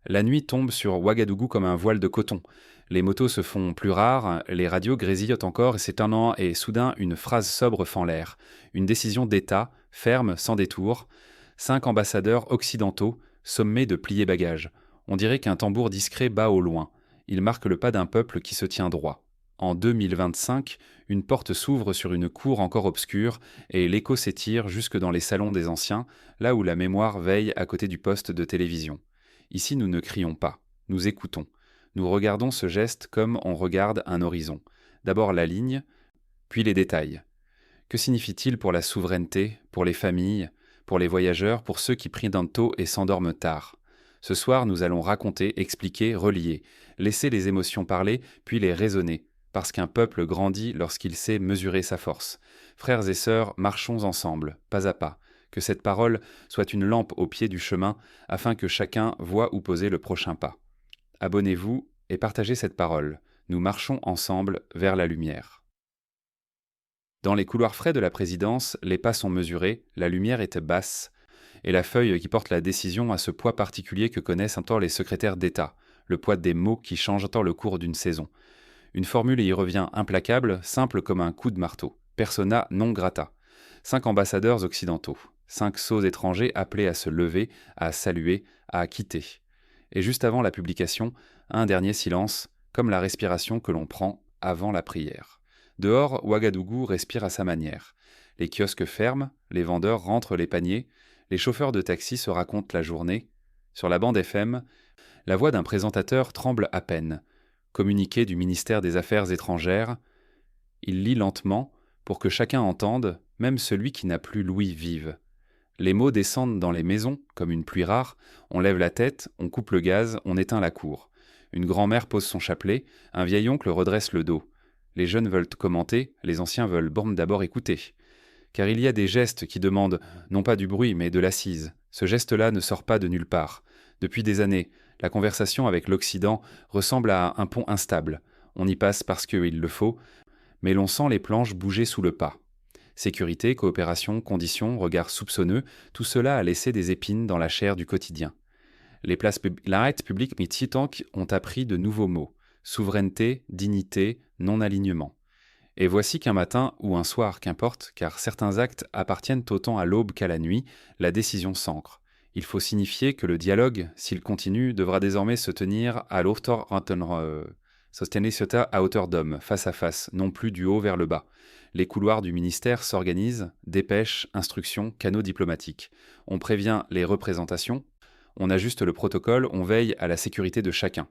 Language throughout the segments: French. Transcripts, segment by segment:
La nuit tombe sur Ouagadougou comme un voile de coton. Les motos se font plus rares, les radios grésillotent encore et c'est un an et soudain une phrase sobre fend l'air. Une décision d'État, ferme, sans détour. 5 ambassadeurs occidentaux, sommés de plier bagages. On dirait qu'un tambour discret bat au loin. Il marque le pas d'un peuple qui se tient droit. En 2025, une porte s'ouvre sur une cour encore obscure et l'écho s'étire jusque dans les salons des anciens, là où la mémoire veille à côté du poste de télévision. Ici, nous ne crions pas, nous écoutons. Nous regardons ce geste comme on regarde un horizon. D'abord la ligne, puis les détails. Que signifie-t-il pour la souveraineté, pour les familles, pour les voyageurs, pour ceux qui prient d'un tôt et s'endorment tard? Ce soir, nous allons raconter, expliquer, relier, laisser les émotions parler, puis les raisonner, parce qu'un peuple grandit lorsqu'il sait mesurer sa force. Frères et sœurs, marchons ensemble, pas à pas. Que cette parole soit une lampe au pied du chemin, afin que chacun voie où poser le prochain pas. Abonnez-vous et partagez cette parole. Nous marchons ensemble vers la lumière. Dans les couloirs frais de la présidence, les pas sont mesurés, la lumière est basse, et la feuille qui porte la décision a ce poids particulier que connaissent encore les secrétaires d'État, le poids des mots qui changent encore le cours d'une saison. Une formule y revient implacable, simple comme un coup de marteau. Persona non grata. 5 ambassadeurs occidentaux. 5 sots étrangers appelés à se lever, à saluer, à quitter. Et juste avant la publication, un dernier silence, comme la respiration que l'on prend avant la prière. Dehors, Ouagadougou respire à sa manière. Les kiosques ferment, les vendeurs rentrent les paniers, les chauffeurs de taxi se racontent la journée. Sur la bande FM, la voix d'un présentateur tremble à peine. Communiqué du ministère des Affaires étrangères, il lit lentement pour que chacun entende, même celui qui n'a plus l'ouïe vive. Les mots descendent dans les maisons, comme une pluie rare, on lève la tête, on coupe le gaz, on éteint la cour. Une grand-mère pose son chapelet, un vieil oncle redresse le dos. Les jeunes veulent commenter, les anciens veulent d'abord écouter. Car il y a des gestes qui demandent non pas du bruit, mais de l'assise. Ce geste-là ne sort pas de nulle part. Depuis des années, la conversation avec l'Occident ressemble à un pont instable. On y passe parce qu'il le faut, mais l'on sent les planches bouger sous le pas. Sécurité, coopération, conditions, regards soupçonneux, tout cela a laissé des épines dans la chair du quotidien. Les places publiques Mitsitank ont appris de nouveaux mots. Souveraineté, dignité, non-alignement. Et voici qu'un matin ou un soir, qu'importe, car certains actes appartiennent autant à l'aube qu'à la nuit, la décision s'ancre. Il faut signifier que le dialogue, s'il continue, devra désormais se tenir à hauteur d'homme, face à face, non plus du haut vers le bas. Les couloirs du ministère s'organisent, dépêches, instructions, canaux diplomatiques. On prévient les représentations, on ajuste le protocole, on veille à la sécurité de chacun.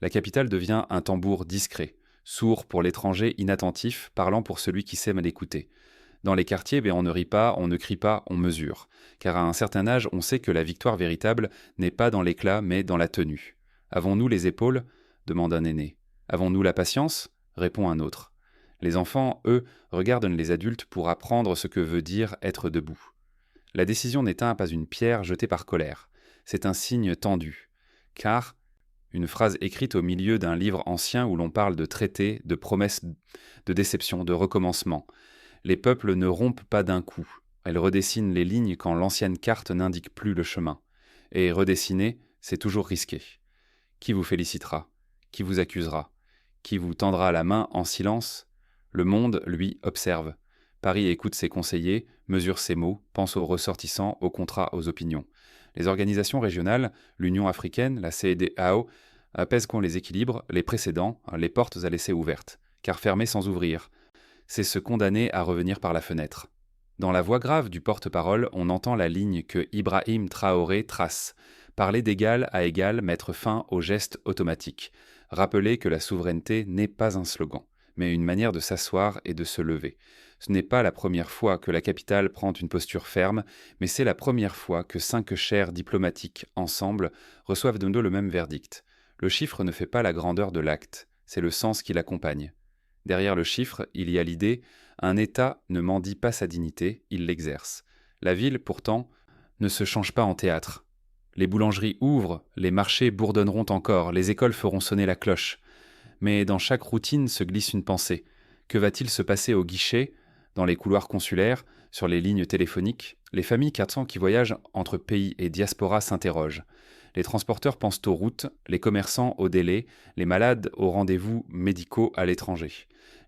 La capitale devient un tambour discret, sourd pour l'étranger inattentif, parlant pour celui qui sait mal écouter. Dans les quartiers, on ne rit pas, on ne crie pas, on mesure. Car à un certain âge, on sait que la victoire véritable n'est pas dans l'éclat, mais dans la tenue. Avons-nous les épaules ? Demande un aîné. Avons-nous la patience ? Répond un autre. Les enfants, eux, regardent les adultes pour apprendre ce que veut dire être debout. La décision n'est pas une pierre jetée par colère. C'est un signe tendu. Car, une phrase écrite au milieu d'un livre ancien où l'on parle de traités, de promesses, de déception, de recommencement. Les peuples ne rompent pas d'un coup. Elles redessinent les lignes quand l'ancienne carte n'indique plus le chemin. Et redessiner, c'est toujours risqué. Qui vous félicitera ? Qui vous accusera ? Qui vous tendra la main en silence ? Le monde, lui, observe. Paris écoute ses conseillers, mesure ses mots, pense aux ressortissants, aux contrats, aux opinions. Les organisations régionales, l'Union africaine, la CEDEAO, apaisent les équilibres, les précédents, les portes à laisser ouvertes. Car fermer sans ouvrir, c'est se condamner à revenir par la fenêtre. Dans la voix grave du porte-parole, on entend la ligne que Ibrahim Traoré trace. Parler d'égal à égal, mettre fin aux gestes automatiques. Rappeler que la souveraineté n'est pas un slogan, mais une manière de s'asseoir et de se lever. Ce n'est pas la première fois que la capitale prend une posture ferme, mais c'est la première fois que 5 chaires diplomatiques, ensemble, reçoivent de nous le même verdict. Le chiffre ne fait pas la grandeur de l'acte, c'est le sens qui l'accompagne. Derrière le chiffre, il y a l'idée, un État ne mendie pas sa dignité, il l'exerce. La ville, pourtant, ne se change pas en théâtre. Les boulangeries ouvrent, les marchés bourdonneront encore, les écoles feront sonner la cloche. Mais dans chaque routine se glisse une pensée. Que va-t-il se passer au guichet, dans les couloirs consulaires, sur les lignes téléphoniques ? Les familles 400 qui voyagent entre pays et diaspora s'interrogent. Les transporteurs pensent aux routes, les commerçants aux délais, les malades aux rendez-vous médicaux à l'étranger.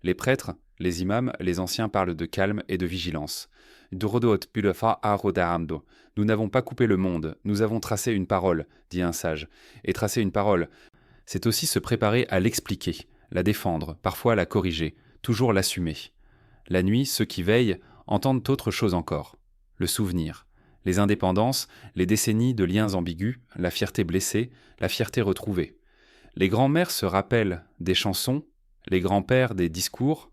Les prêtres, les imams, les anciens parlent de calme et de vigilance. Nous n'avons pas coupé le monde, nous avons tracé une parole, dit un sage. Et tracer une parole, c'est aussi se préparer à l'expliquer, la défendre, parfois la corriger, toujours l'assumer. La nuit, ceux qui veillent entendent autre chose encore, le souvenir, les indépendances, les décennies de liens ambigus, la fierté blessée, la fierté retrouvée. Les grands-mères se rappellent des chansons, les grands-pères des discours.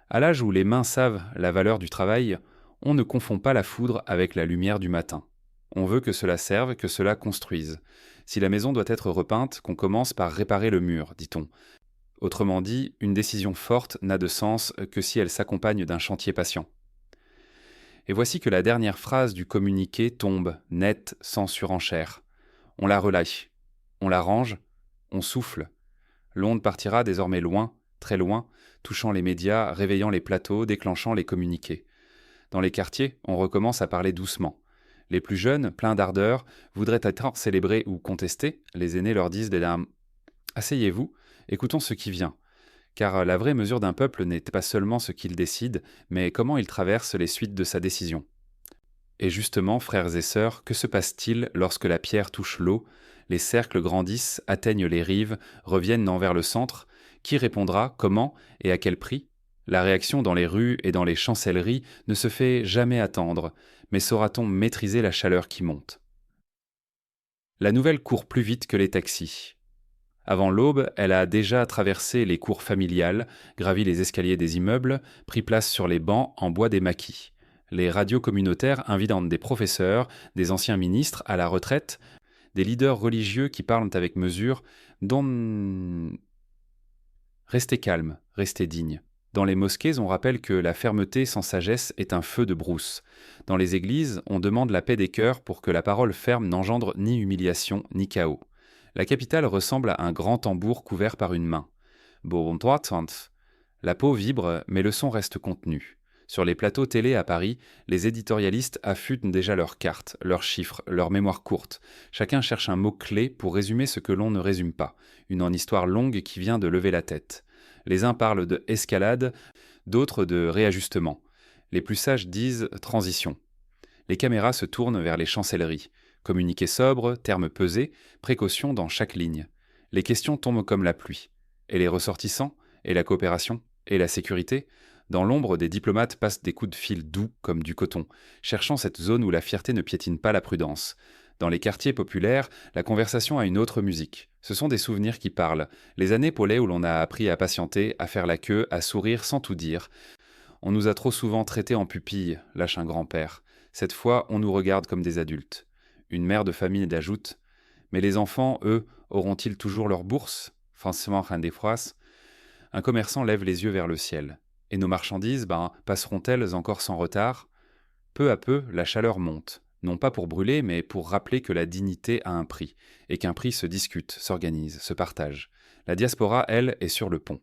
À l'âge où les mains savent la valeur du travail, on ne confond pas la foudre avec la lumière du matin. On veut que cela serve, que cela construise. Si la maison doit être repeinte, qu'on commence par réparer le mur, dit-on. Autrement dit, une décision forte n'a de sens que si elle s'accompagne d'un chantier patient. Et voici que la dernière phrase du communiqué tombe, nette, sans surenchère. On la relaye, on la range, on souffle. L'onde partira désormais loin, très loin, touchant les médias, réveillant les plateaux, déclenchant les communiqués. Dans les quartiers, on recommence à parler doucement. Les plus jeunes, pleins d'ardeur, voudraient être célébrés ou contestés. Les aînés leur disent des dames « Asseyez-vous, écoutons ce qui vient ». Car la vraie mesure d'un peuple n'est pas seulement ce qu'il décide, mais comment il traverse les suites de sa décision. Et justement, frères et sœurs, que se passe-t-il lorsque la pierre touche l'eau, les cercles grandissent, atteignent les rives, reviennent envers le centre? Qui répondra, comment et à quel prix? La réaction dans les rues et dans les chancelleries ne se fait jamais attendre, mais saura-t-on maîtriser la chaleur qui monte? La nouvelle court plus vite que les taxis. Avant l'aube, elle a déjà traversé les cours familiales, gravi les escaliers des immeubles, pris place sur les bancs en bois des maquis. Les radios communautaires invitent des professeurs, des anciens ministres à la retraite, des leaders religieux qui parlent avec mesure, dont... Restez calme, restez digne. Dans les mosquées, on rappelle que la fermeté sans sagesse est un feu de brousse. Dans les églises, on demande la paix des cœurs pour que la parole ferme n'engendre ni humiliation ni chaos. La capitale ressemble à un grand tambour couvert par une main. La peau vibre, mais le son reste contenu. Sur les plateaux télé à Paris, les éditorialistes affûtent déjà leurs cartes, leurs chiffres, leurs mémoires courtes. Chacun cherche un mot-clé pour résumer ce que l'on ne résume pas. Une histoire longue qui vient de lever la tête. Les uns parlent de escalade, d'autres de réajustement. Les plus sages disent transition. Les caméras se tournent vers les chancelleries. Communiqué sobre, termes pesés, précaution dans chaque ligne. Les questions tombent comme la pluie. Et les ressortissants? Et la coopération? Et la sécurité? Dans l'ombre, des diplomates passent des coups de fil doux comme du coton, cherchant cette zone où la fierté ne piétine pas la prudence. Dans les quartiers populaires, la conversation a une autre musique. Ce sont des souvenirs qui parlent, les années Paulet où l'on a appris à patienter, à faire la queue, à sourire sans tout dire. On nous a trop souvent traités en pupilles, lâche un grand-père. Cette fois, on nous regarde comme des adultes. Une mère de famille ajoute « Mais les enfants, eux, auront-ils toujours leur bourse ?» Un commerçant lève les yeux vers le ciel. Et nos marchandises, passeront-elles encore sans retard? Peu à peu, la chaleur monte. Non pas pour brûler, mais pour rappeler que la dignité a un prix, et qu'un prix se discute, s'organise, se partage. La diaspora, elle, est sur le pont.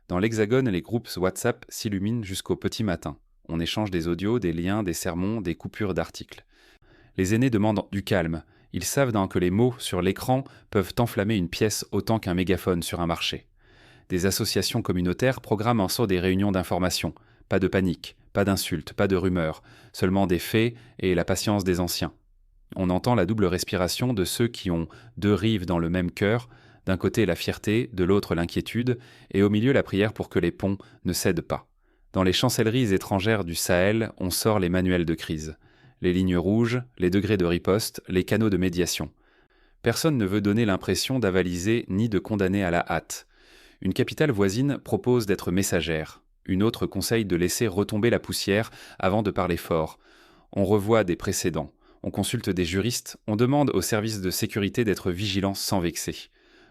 Dans l'Hexagone, les groupes WhatsApp s'illuminent jusqu'au petit matin. On échange des audios, des liens, des sermons, des coupures d'articles. Les aînés demandent du calme. Ils savent que les mots sur l'écran peuvent enflammer une pièce autant qu'un mégaphone sur un marché. Des associations communautaires programment ensuite des réunions d'information. Pas de panique, pas d'insultes, pas de rumeurs, seulement des faits et la patience des anciens. On entend la double respiration de ceux qui ont deux rives dans le même cœur, d'un côté la fierté, de l'autre l'inquiétude, et au milieu la prière pour que les ponts ne cèdent pas. Dans les chancelleries étrangères du Sahel, on sort les manuels de crise. Les lignes rouges, les degrés de riposte, les canaux de médiation. Personne ne veut donner l'impression d'avaliser ni de condamner à la hâte. Une capitale voisine propose d'être messagère. Une autre conseille de laisser retomber la poussière avant de parler fort. On revoit des précédents. On consulte des juristes. On demande aux services de sécurité d'être vigilants sans vexer.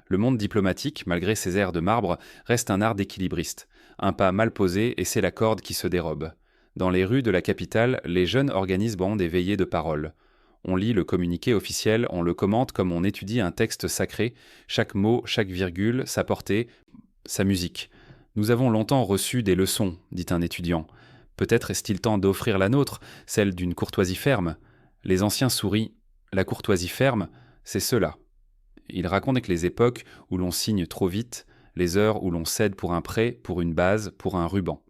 Le monde diplomatique, malgré ses airs de marbre, reste un art d'équilibriste. Un pas mal posé et c'est la corde qui se dérobe. Dans les rues de la capitale, les jeunes organisent des veillées de parole. On lit le communiqué officiel, on le commente comme on étudie un texte sacré, chaque mot, chaque virgule, sa portée, sa musique. Nous avons longtemps reçu des leçons, dit un étudiant. Peut-être est-il temps d'offrir la nôtre, celle d'une courtoisie ferme. Les anciens sourient. La courtoisie ferme, c'est cela. Il raconte que les époques où l'on signe trop vite, les heures où l'on cède pour un prêt, pour une base, pour un ruban.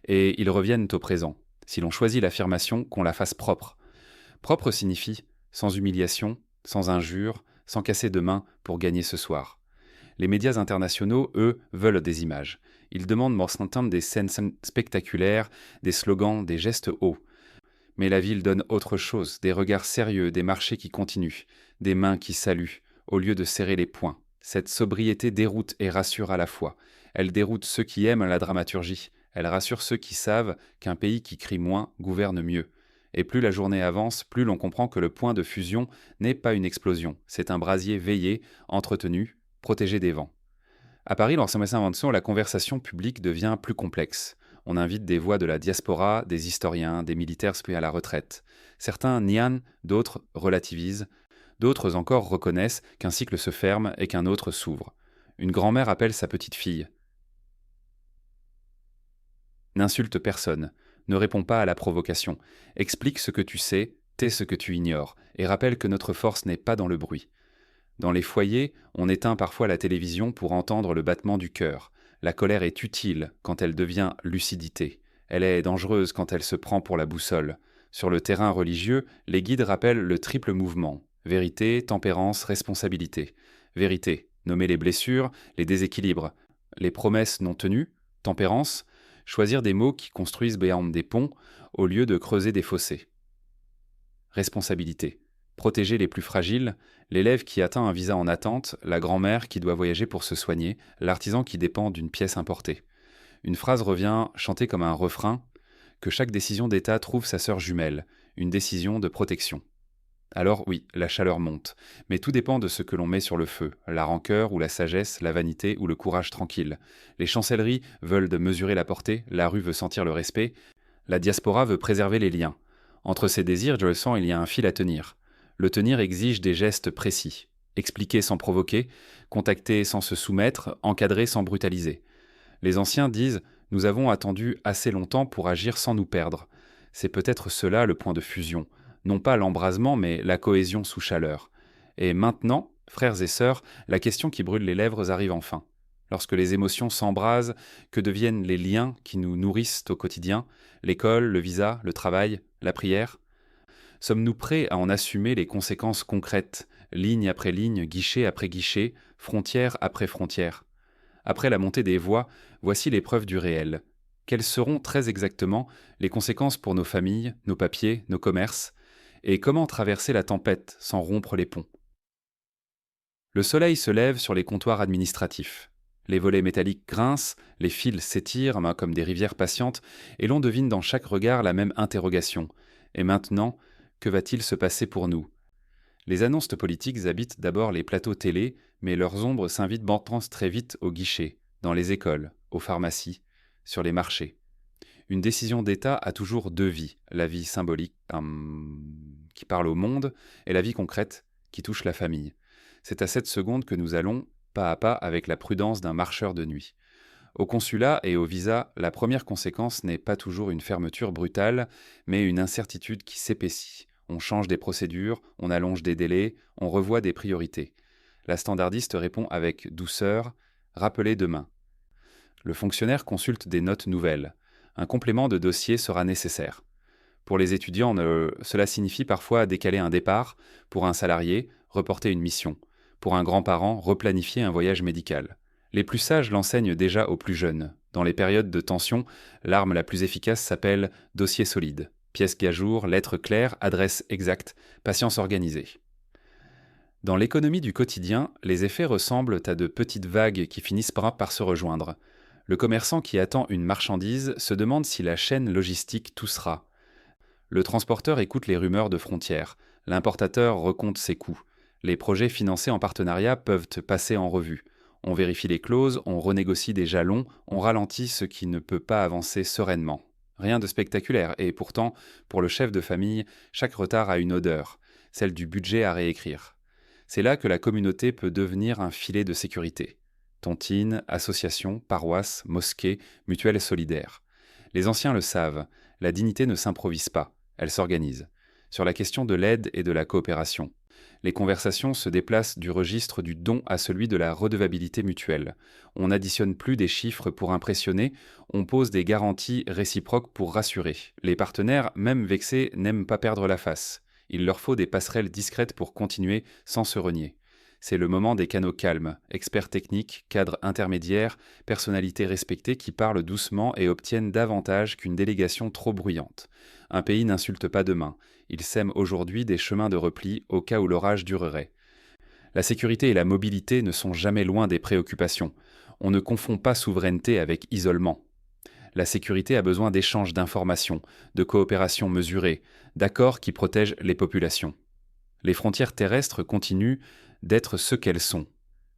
Et ils reviennent au présent. Si l'on choisit l'affirmation, qu'on la fasse propre. Propre signifie sans humiliation, sans injure, sans casser de main pour gagner ce soir. Les médias internationaux, eux, veulent des images. Ils demandent d'entendre des scènes spectaculaires, des slogans, des gestes hauts. Mais la ville donne autre chose, des regards sérieux, des marchés qui continuent, des mains qui saluent, au lieu de serrer les poings. Cette sobriété déroute et rassure à la fois. Elle déroute ceux qui aiment la dramaturgie. Elle rassure ceux qui savent qu'un pays qui crie moins gouverne mieux. Et plus la journée avance, plus l'on comprend que le point de fusion n'est pas une explosion, c'est un brasier veillé, entretenu, protégé des vents. À Paris, lorsqu'on met ça en dessous, la conversation publique devient plus complexe. On invite des voix de la diaspora, des historiens, des militaires pris à la retraite. Certains niant, d'autres relativisent, d'autres encore reconnaissent qu'un cycle se ferme et qu'un autre s'ouvre. Une grand-mère appelle sa petite-fille. N'insulte personne, ne réponds pas à la provocation, explique ce que tu sais, tais ce que tu ignores, et rappelle que notre force n'est pas dans le bruit. Dans les foyers, on éteint parfois la télévision pour entendre le battement du cœur. La colère est utile quand elle devient lucidité. Elle est dangereuse quand elle se prend pour la boussole. Sur le terrain religieux, les guides rappellent le triple mouvement. Vérité, tempérance, responsabilité. Vérité, nommer les blessures, les déséquilibres, les promesses non tenues. Tempérance, choisir des mots qui construisent des ponts au lieu de creuser des fossés. Responsabilité, protéger les plus fragiles, l'élève qui atteint un visa en attente, la grand-mère qui doit voyager pour se soigner, l'artisan qui dépend d'une pièce importée. Une phrase revient, chantée comme un refrain, que chaque décision d'État trouve sa sœur jumelle, une décision de protection. Alors oui, la chaleur monte, mais tout dépend de ce que l'on met sur le feu, la rancœur ou la sagesse, la vanité ou le courage tranquille. Les chancelleries veulent de mesurer la portée, la rue veut sentir le respect, la diaspora veut préserver les liens. Entre ces désirs, je le sens, il y a un fil à tenir. Le tenir exige des gestes précis. Expliquer sans provoquer, contacter sans se soumettre, encadrer sans brutaliser. Les anciens disent « Nous avons attendu assez longtemps pour agir sans nous perdre ». C'est peut-être cela le point de fusion. Non pas l'embrasement, mais la cohésion sous chaleur. Et maintenant, frères et sœurs, la question qui brûle les lèvres arrive enfin. Lorsque les émotions s'embrasent, que deviennent les liens qui nous nourrissent au quotidien, l'école, le visa, le travail, la prière? Sommes-nous prêts à en assumer les conséquences concrètes, ligne après ligne, guichet après guichet, frontière après frontière? Après la montée des voix, voici les preuves du réel. Quelles seront très exactement les conséquences pour nos familles, nos papiers, nos commerces? Et comment traverser la tempête sans rompre les ponts? Le soleil se lève sur les comptoirs administratifs. Les volets métalliques grincent, les fils s'étirent comme des rivières patientes, et l'on devine dans chaque regard la même interrogation. Et maintenant, que va-t-il se passer pour nous? Les annonces politiques habitent d'abord les plateaux télé, mais leurs ombres s'invitent très vite aux guichets, dans les écoles, aux pharmacies, sur les marchés. Une décision d'État a toujours deux vies, la vie symbolique qui parle au monde et la vie concrète qui touche la famille. C'est à cette seconde que nous allons, pas à pas, avec la prudence d'un marcheur de nuit. Au consulat et au visa, la première conséquence n'est pas toujours une fermeture brutale, mais une incertitude qui s'épaissit. On change des procédures, on allonge des délais, on revoit des priorités. La standardiste répond avec douceur « Rappelez demain ». Le fonctionnaire consulte des notes nouvelles. Un complément de dossier sera nécessaire. Pour les étudiants, cela signifie parfois décaler un départ, pour un salarié, reporter une mission, pour un grand-parent, replanifier un voyage médical. Les plus sages l'enseignent déjà aux plus jeunes. Dans les périodes de tension, l'arme la plus efficace s'appelle dossier solide. Pièce gageure, lettre claire, adresse exacte, patience organisée. Dans l'économie du quotidien, les effets ressemblent à de petites vagues qui finissent par se rejoindre. Le commerçant qui attend une marchandise se demande si la chaîne logistique toussera. Le transporteur écoute les rumeurs de frontières. L'importateur recompte ses coûts. Les projets financés en partenariat peuvent passer en revue. On vérifie les clauses, on renégocie des jalons, on ralentit ce qui ne peut pas avancer sereinement. Rien de spectaculaire, et pourtant, pour le chef de famille, chaque retard a une odeur, celle du budget à réécrire. C'est là que la communauté peut devenir un filet de sécurité. Tontines, associations, paroisses, mosquées, mutuelles solidaires. Les anciens le savent, la dignité ne s'improvise pas, elle s'organise. Sur la question de l'aide et de la coopération. Les conversations se déplacent du registre du don à celui de la redevabilité mutuelle. On n'additionne plus des chiffres pour impressionner, on pose des garanties réciproques pour rassurer. Les partenaires, même vexés, n'aiment pas perdre la face. Il leur faut des passerelles discrètes pour continuer sans se renier. C'est le moment des canaux calmes, experts techniques, cadres intermédiaires, personnalités respectées qui parlent doucement et obtiennent davantage qu'une délégation trop bruyante. Un pays n'insulte pas demain. Il sème aujourd'hui des chemins de repli au cas où l'orage durerait. La sécurité et la mobilité ne sont jamais loin des préoccupations. On ne confond pas souveraineté avec isolement. La sécurité a besoin d'échanges d'informations, de coopération mesurée, d'accords qui protègent les populations. Les frontières terrestres continuent d'être ce qu'elles sont,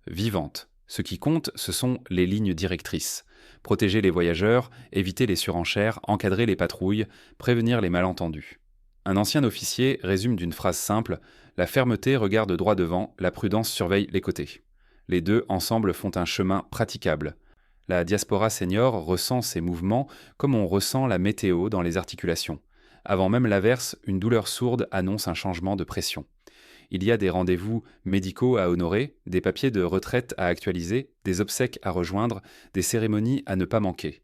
vivantes. Ce qui compte, ce sont les lignes directrices. Protéger les voyageurs, éviter les surenchères, encadrer les patrouilles, prévenir les malentendus. Un ancien officier résume d'une phrase simple : la fermeté regarde droit devant, la prudence surveille les côtés. Les deux, ensemble, font un chemin praticable. La diaspora senior ressent ces mouvements comme on ressent la météo dans les articulations. Avant même l'averse, une douleur sourde annonce un changement de pression. Il y a des rendez-vous médicaux à honorer, des papiers de retraite à actualiser, des obsèques à rejoindre, des cérémonies à ne pas manquer.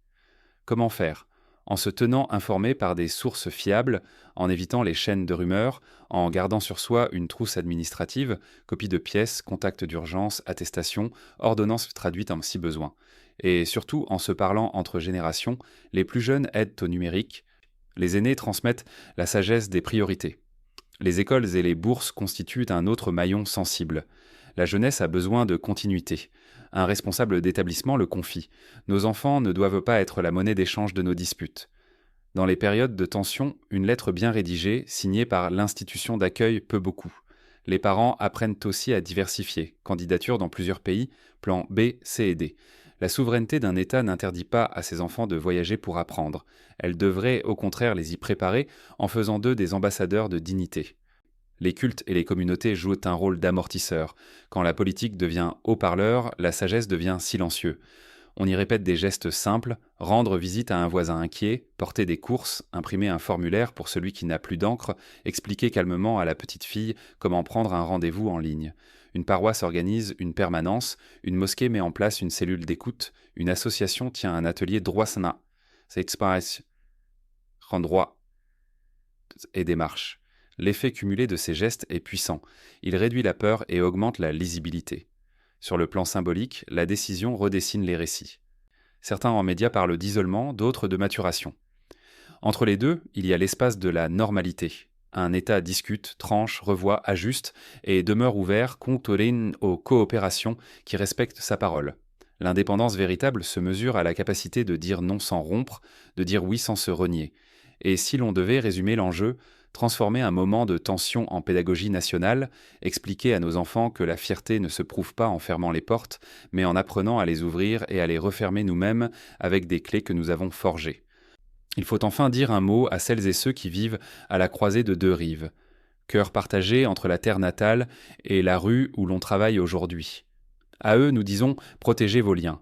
Comment faire ? En se tenant informé par des sources fiables, en évitant les chaînes de rumeurs, en gardant sur soi une trousse administrative, copie de pièces, contact d'urgence, attestation, ordonnance traduite en si besoin. Et surtout en se parlant entre générations, les plus jeunes aident au numérique, les aînés transmettent la sagesse des priorités. Les écoles et les bourses constituent un autre maillon sensible. La jeunesse a besoin de continuité. Un responsable d'établissement le confie. Nos enfants ne doivent pas être la monnaie d'échange de nos disputes. Dans les périodes de tension, une lettre bien rédigée, signée par l'institution d'accueil, peut beaucoup. Les parents apprennent aussi à diversifier. Candidature dans plusieurs pays, plan B, C et D. La souveraineté d'un État n'interdit pas à ses enfants de voyager pour apprendre. Elle devrait au contraire les y préparer en faisant d'eux des ambassadeurs de dignité. Les cultes et les communautés jouent un rôle d'amortisseur. Quand la politique devient haut-parleur, la sagesse devient silencieux. On y répète des gestes simples, rendre visite à un voisin inquiet, porter des courses, imprimer un formulaire pour celui qui n'a plus d'encre, expliquer calmement à la petite fille comment prendre un rendez-vous en ligne. Une paroisse organise une permanence, une mosquée met en place une cellule d'écoute, une association tient un atelier droitsana, droit et démarche. L'effet cumulé de ces gestes est puissant. Il réduit la peur et augmente la lisibilité. Sur le plan symbolique, la décision redessine les récits. Certains en médias parlent d'isolement, d'autres de maturation. Entre les deux, il y a l'espace de la normalité. Un État discute, tranche, revoit, ajuste et demeure ouvert aux coopérations qui respectent sa parole. L'indépendance véritable se mesure à la capacité de dire non sans rompre, de dire oui sans se renier. Et si l'on devait résumer l'enjeu, transformer un moment de tension en pédagogie nationale, expliquer à nos enfants que la fierté ne se prouve pas en fermant les portes, mais en apprenant à les ouvrir et à les refermer nous-mêmes avec des clés que nous avons forgées. Il faut enfin dire un mot à celles et ceux qui vivent à la croisée de deux rives. Cœur partagé entre la terre natale et la rue où l'on travaille aujourd'hui. À eux, nous disons, protégez vos liens.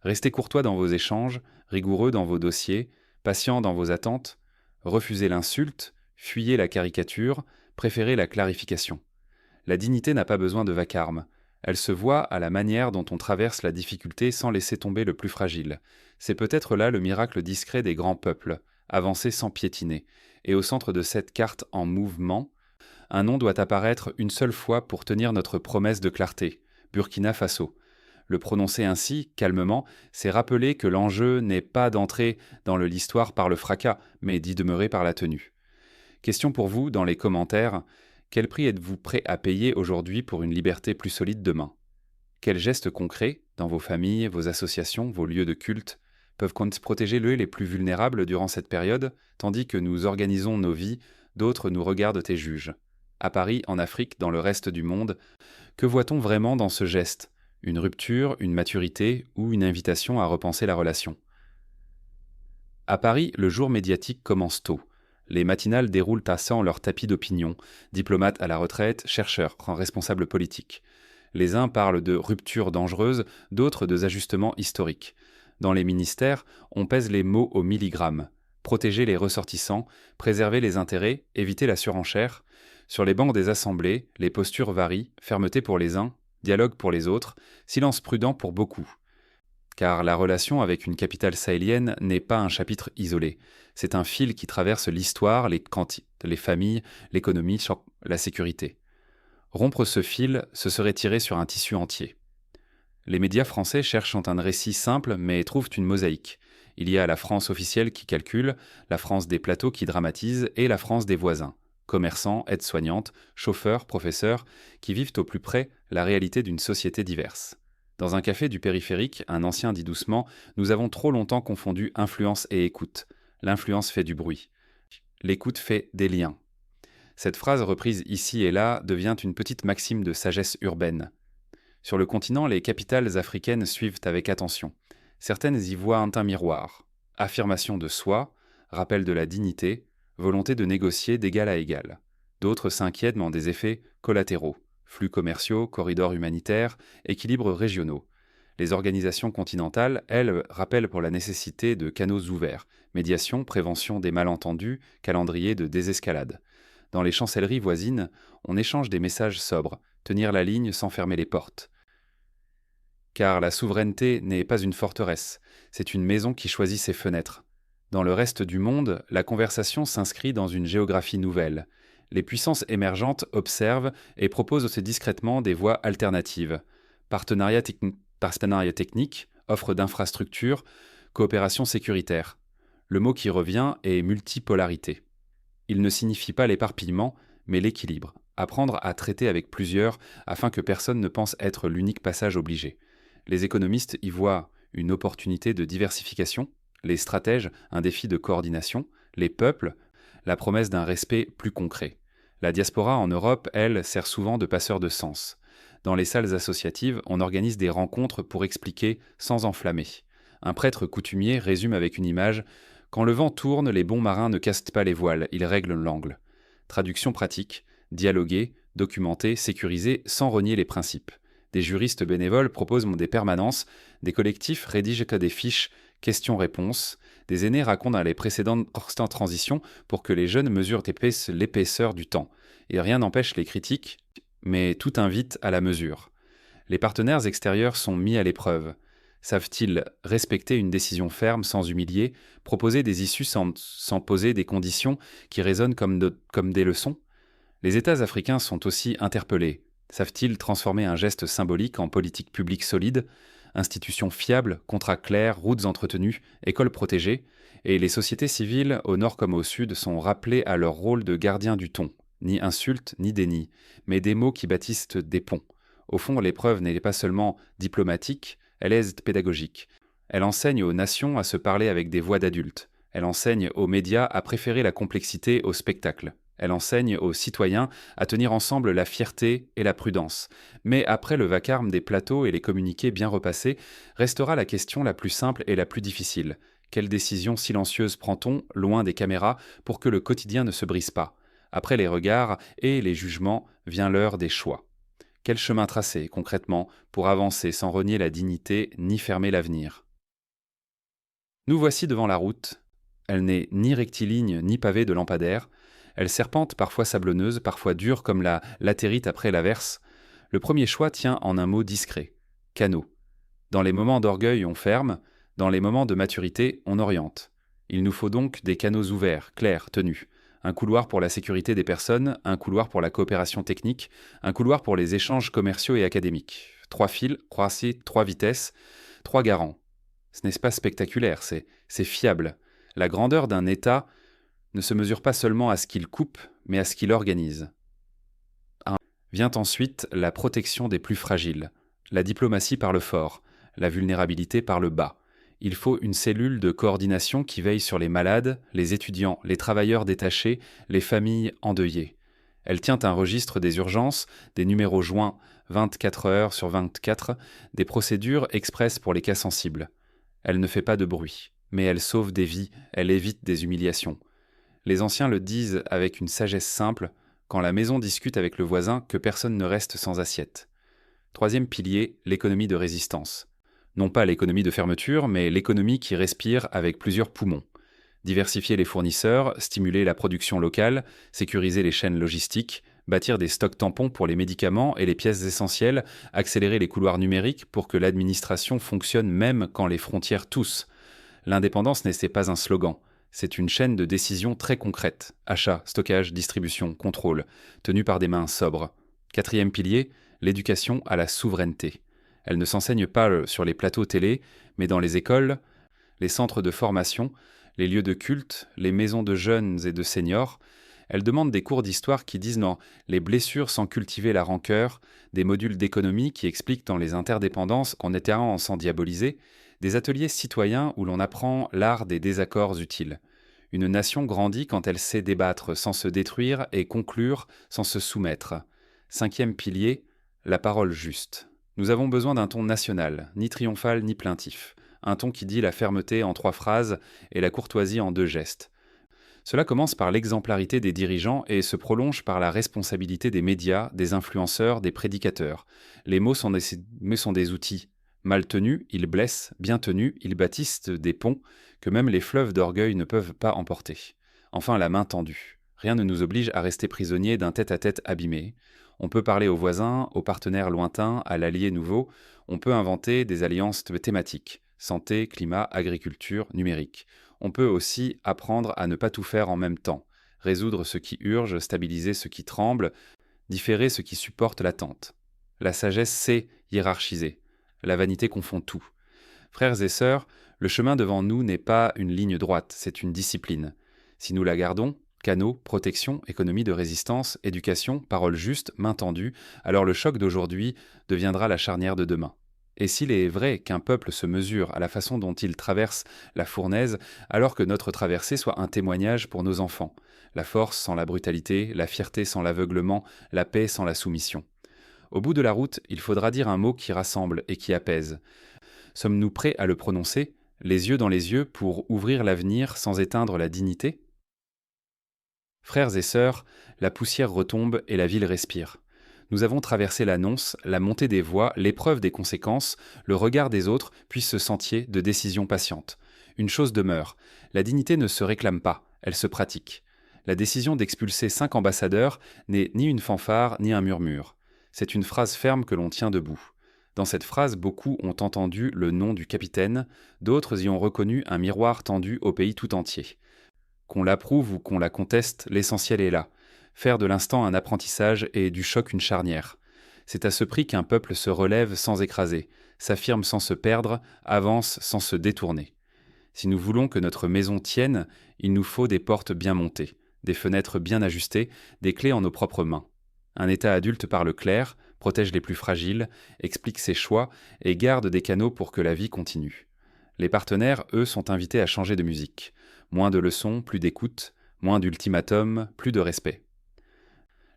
Restez courtois dans vos échanges, rigoureux dans vos dossiers, patient dans vos attentes, refusez l'insulte, fuyez la caricature, préférez la clarification. La dignité n'a pas besoin de vacarme. Elle se voit à la manière dont on traverse la difficulté sans laisser tomber le plus fragile. C'est peut-être là le miracle discret des grands peuples, avancer sans piétiner. Et au centre de cette carte en mouvement, un nom doit apparaître une seule fois pour tenir notre promesse de clarté, Burkina Faso. Le prononcer ainsi, calmement, c'est rappeler que l'enjeu n'est pas d'entrer dans l'histoire par le fracas, mais d'y demeurer par la tenue. Question pour vous dans les commentaires. Quel prix êtes-vous prêt à payer aujourd'hui pour une liberté plus solide demain ? Quels gestes concrets, dans vos familles, vos associations, vos lieux de culte, peuvent protéger les plus vulnérables durant cette période, tandis que nous organisons nos vies, d'autres nous regardent et jugent ? À Paris, en Afrique, dans le reste du monde, que voit-on vraiment dans ce geste ? Une rupture, une maturité ou une invitation à repenser la relation ? À Paris, le jour médiatique commence tôt. Les matinales déroulent à 100 leur tapis d'opinion, diplomates à la retraite, chercheurs, responsables politiques. Les uns parlent de rupture dangereuse, d'autres de ajustements historiques. Dans les ministères, on pèse les mots au milligramme. Protéger les ressortissants, préserver les intérêts, éviter la surenchère. Sur les bancs des assemblées, les postures varient, fermeté pour les uns, dialogue pour les autres, silence prudent pour beaucoup. Car la relation avec une capitale sahélienne n'est pas un chapitre isolé. C'est un fil qui traverse l'histoire, les familles, l'économie, la sécurité. Rompre ce fil, ce serait tirer sur un tissu entier. Les médias français cherchent un récit simple mais trouvent une mosaïque. Il y a la France officielle qui calcule, la France des plateaux qui dramatise et la France des voisins. Commerçants, aides-soignantes, chauffeurs, professeurs, qui vivent au plus près la réalité d'une société diverse. Dans un café du périphérique, un ancien dit doucement « Nous avons trop longtemps confondu influence et écoute. L'influence fait du bruit. L'écoute fait des liens. » Cette phrase reprise ici et là devient une petite maxime de sagesse urbaine. Sur le continent, les capitales africaines suivent avec attention. Certaines y voient un miroir. Affirmation de soi, rappel de la dignité, volonté de négocier d'égal à égal. D'autres s'inquiètent des effets collatéraux. Flux commerciaux, corridors humanitaires, équilibres régionaux. Les organisations continentales, elles, rappellent pour la nécessité de canaux ouverts, médiation, prévention des malentendus, calendrier de désescalade. Dans les chancelleries voisines, on échange des messages sobres, tenir la ligne sans fermer les portes. Car la souveraineté n'est pas une forteresse, c'est une maison qui choisit ses fenêtres. Dans le reste du monde, la conversation s'inscrit dans une géographie nouvelle. Les puissances émergentes observent et proposent aussi discrètement des voies alternatives. Partenariats techniques, offres d'infrastructures, coopération sécuritaire. Le mot qui revient est multipolarité. Il ne signifie pas l'éparpillement, mais l'équilibre. Apprendre à traiter avec plusieurs afin que personne ne pense être l'unique passage obligé. Les économistes y voient une opportunité de diversification, les stratèges un défi de coordination, les peuples la promesse d'un respect plus concret. La diaspora en Europe, elle, sert souvent de passeur de sens. Dans les salles associatives, on organise des rencontres pour expliquer sans enflammer. Un prêtre coutumier résume avec une image « Quand le vent tourne, les bons marins ne cassent pas les voiles, ils règlent l'angle ». Traduction pratique, dialoguer, documenter, sécuriser sans renier les principes. Des juristes bénévoles proposent des permanences, des collectifs rédigent des fiches questions-réponses, des aînés racontent dans les précédentes transitions pour que les jeunes mesurent l'épaisseur du temps. Et rien n'empêche les critiques, mais tout invite à la mesure. Les partenaires extérieurs sont mis à l'épreuve. Savent-ils respecter une décision ferme sans humilier, proposer des issues sans poser des conditions qui résonnent comme des leçons? Les États africains sont aussi interpellés. Savent-ils transformer un geste symbolique en politique publique solide? Institutions fiables, contrats clairs, routes entretenues, écoles protégées, et les sociétés civiles, au nord comme au sud, sont rappelées à leur rôle de gardiens du ton. Ni insulte, ni déni, mais des mots qui bâtissent des ponts. Au fond, l'épreuve n'est pas seulement diplomatique, elle est pédagogique. Elle enseigne aux nations à se parler avec des voix d'adultes. Elle enseigne aux médias à préférer la complexité au spectacle. Elle enseigne aux citoyens à tenir ensemble la fierté et la prudence. Mais après le vacarme des plateaux et les communiqués bien repassés, restera la question la plus simple et la plus difficile. Quelle décision silencieuse prend-on, loin des caméras, pour que le quotidien ne se brise pas? Après les regards et les jugements, vient l'heure des choix. Quel chemin tracer, concrètement, pour avancer sans renier la dignité ni fermer l'avenir? Nous voici devant la route. Elle n'est ni rectiligne ni pavée de lampadaires. Elle serpente, parfois sablonneuse, parfois dure comme la latérite après l'averse. Le premier choix tient en un mot discret. Canaux. Dans les moments d'orgueil, on ferme. Dans les moments de maturité, on oriente. Il nous faut donc des canaux ouverts, clairs, tenus. Un couloir pour la sécurité des personnes, un couloir pour la coopération technique, un couloir pour les échanges commerciaux et académiques. 3 fils, croisés, 3 vitesses, 3 garants. Ce n'est pas spectaculaire, c'est fiable. La grandeur d'un État ne se mesure pas seulement à ce qu'il coupe, mais à ce qu'il organise. Vient ensuite la protection des plus fragiles. La diplomatie par le fort, la vulnérabilité par le bas. Il faut une cellule de coordination qui veille sur les malades, les étudiants, les travailleurs détachés, les familles endeuillées. Elle tient un registre des urgences, des numéros joints 24 heures sur 24, des procédures expresses pour les cas sensibles. Elle ne fait pas de bruit, mais elle sauve des vies, elle évite des humiliations. Les anciens le disent avec une sagesse simple, quand la maison discute avec le voisin, que personne ne reste sans assiette. 3e pilier, l'économie de résistance. Non pas l'économie de fermeture, mais l'économie qui respire avec plusieurs poumons. Diversifier les fournisseurs, stimuler la production locale, sécuriser les chaînes logistiques, Bâtir des stocks tampons pour les médicaments et les pièces essentielles, accélérer les couloirs numériques pour que l'administration fonctionne même quand les frontières toussent. L'indépendance n'est pas un slogan, c'est une chaîne de décisions très concrètes. Achat, stockage, distribution, contrôle, tenue par des mains sobres. Quatrième pilier, l'éducation à la souveraineté. Elle ne s'enseigne pas sur les plateaux télé, mais dans les écoles, les centres de formation, les lieux de culte, les maisons de jeunes et de seniors. Elle demande des cours d'histoire qui disent non, les blessures sans cultiver la rancœur, des modules d'économie qui expliquent dans les interdépendances qu'on est terrain sans diaboliser, des ateliers citoyens où l'on apprend l'art des désaccords utiles. Une nation grandit quand elle sait débattre sans se détruire et conclure sans se soumettre. Cinquième pilier, la parole juste. Nous avons besoin d'un ton national, ni triomphal ni plaintif. Un ton qui dit la fermeté en 3 phrases et la courtoisie en 2 gestes. Cela commence par l'exemplarité des dirigeants et se prolonge par la responsabilité des médias, des influenceurs, des prédicateurs. Les mots sont des outils. Mal tenus, ils blessent, bien tenus, ils bâtissent des ponts que même les fleuves d'orgueil ne peuvent pas emporter. Enfin, la main tendue. Rien ne nous oblige à rester prisonniers d'un tête-à-tête abîmé. On peut parler aux voisins, aux partenaires lointains, à l'allié nouveau. On peut inventer des alliances thématiques. Santé, climat, agriculture, numérique. On peut aussi apprendre à ne pas tout faire en même temps. Résoudre ce qui urge, stabiliser ce qui tremble, différer ce qui supporte l'attente. La sagesse sait hiérarchiser. La vanité confond tout. Frères et sœurs, le chemin devant nous n'est pas une ligne droite, c'est une discipline. Si nous la gardons, canaux, protection, économie de résistance, éducation, parole juste, main tendue, alors le choc d'aujourd'hui deviendra la charnière de demain. Et s'il est vrai qu'un peuple se mesure à la façon dont il traverse la fournaise, alors que notre traversée soit un témoignage pour nos enfants. La force sans la brutalité, la fierté sans l'aveuglement, la paix sans la soumission. Au bout de la route, il faudra dire un mot qui rassemble et qui apaise. Sommes-nous prêts à le prononcer, les yeux dans les yeux, pour ouvrir l'avenir sans éteindre la dignité ? Frères et sœurs, la poussière retombe et la ville respire. Nous avons traversé l'annonce, la montée des voix, l'épreuve des conséquences, le regard des autres, puis ce sentier de décision patiente. Une chose demeure, la dignité ne se réclame pas, elle se pratique. La décision d'expulser 5 ambassadeurs n'est ni une fanfare ni un murmure. C'est une phrase ferme que l'on tient debout. Dans cette phrase, beaucoup ont entendu le nom du capitaine, d'autres y ont reconnu un miroir tendu au pays tout entier. Qu'on l'approuve ou qu'on la conteste, l'essentiel est là. Faire de l'instant un apprentissage et du choc une charnière. C'est à ce prix qu'un peuple se relève sans écraser, s'affirme sans se perdre, avance sans se détourner. Si nous voulons que notre maison tienne, il nous faut des portes bien montées, des fenêtres bien ajustées, des clés en nos propres mains. Un État adulte parle clair, protège les plus fragiles, explique ses choix et garde des canaux pour que la vie continue. Les partenaires, eux, sont invités à changer de musique. Moins de leçons, plus d'écoute, moins d'ultimatums, plus de respect.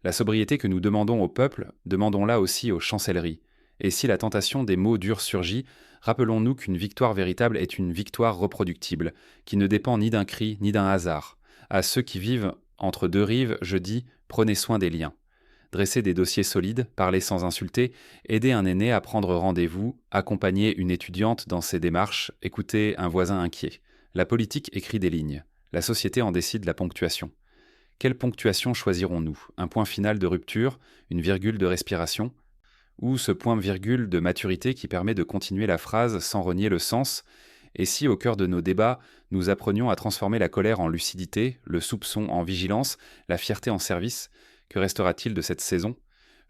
La sobriété que nous demandons au peuple, demandons-la aussi aux chancelleries. Et si la tentation des mots durs surgit, rappelons-nous qu'une victoire véritable est une victoire reproductible, qui ne dépend ni d'un cri ni d'un hasard. À ceux qui vivent entre 2 rives, je dis, prenez soin des liens. Dresser des dossiers solides, parler sans insulter, aider un aîné à prendre rendez-vous, accompagner une étudiante dans ses démarches, écouter un voisin inquiet. La politique écrit des lignes. La société en décide la ponctuation. Quelle ponctuation choisirons-nous ? Un point final de rupture, une virgule de respiration ? Ou ce point-virgule de maturité qui permet de continuer la phrase sans renier le sens ? Et si, au cœur de nos débats, nous apprenions à transformer la colère en lucidité, le soupçon en vigilance, la fierté en service, que restera-t-il de cette saison ?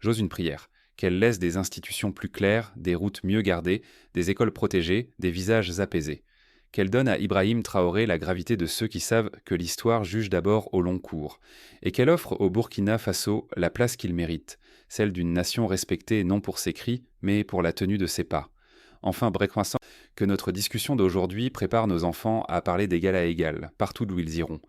J'ose une prière, qu'elle laisse des institutions plus claires, des routes mieux gardées, des écoles protégées, des visages apaisés. Qu'elle donne à Ibrahim Traoré la gravité de ceux qui savent que l'histoire juge d'abord au long cours, et qu'elle offre au Burkina Faso la place qu'il mérite, celle d'une nation respectée non pour ses cris, mais pour la tenue de ses pas. Enfin, breakfast, que notre discussion d'aujourd'hui prépare nos enfants à parler d'égal à égal, partout d'où ils iront.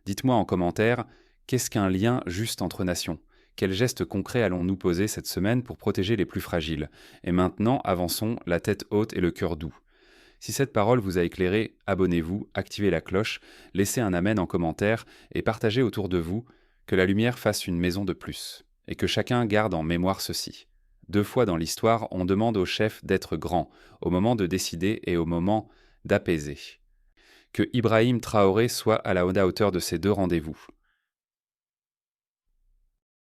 Dites-moi en commentaire, qu'est-ce qu'un lien juste entre nations ? Quels gestes concrets allons-nous poser cette semaine pour protéger les plus fragiles ? Et maintenant, avançons, la tête haute et le cœur doux. Si cette parole vous a éclairé, abonnez-vous, activez la cloche, laissez un amen en commentaire et partagez autour de vous que la lumière fasse une maison de plus. Et que chacun garde en mémoire ceci. 2 fois dans l'histoire, on demande au chef d'être grand, au moment de décider et au moment d'apaiser. Que Ibrahim Traoré soit à la hauteur de ces 2 rendez-vous.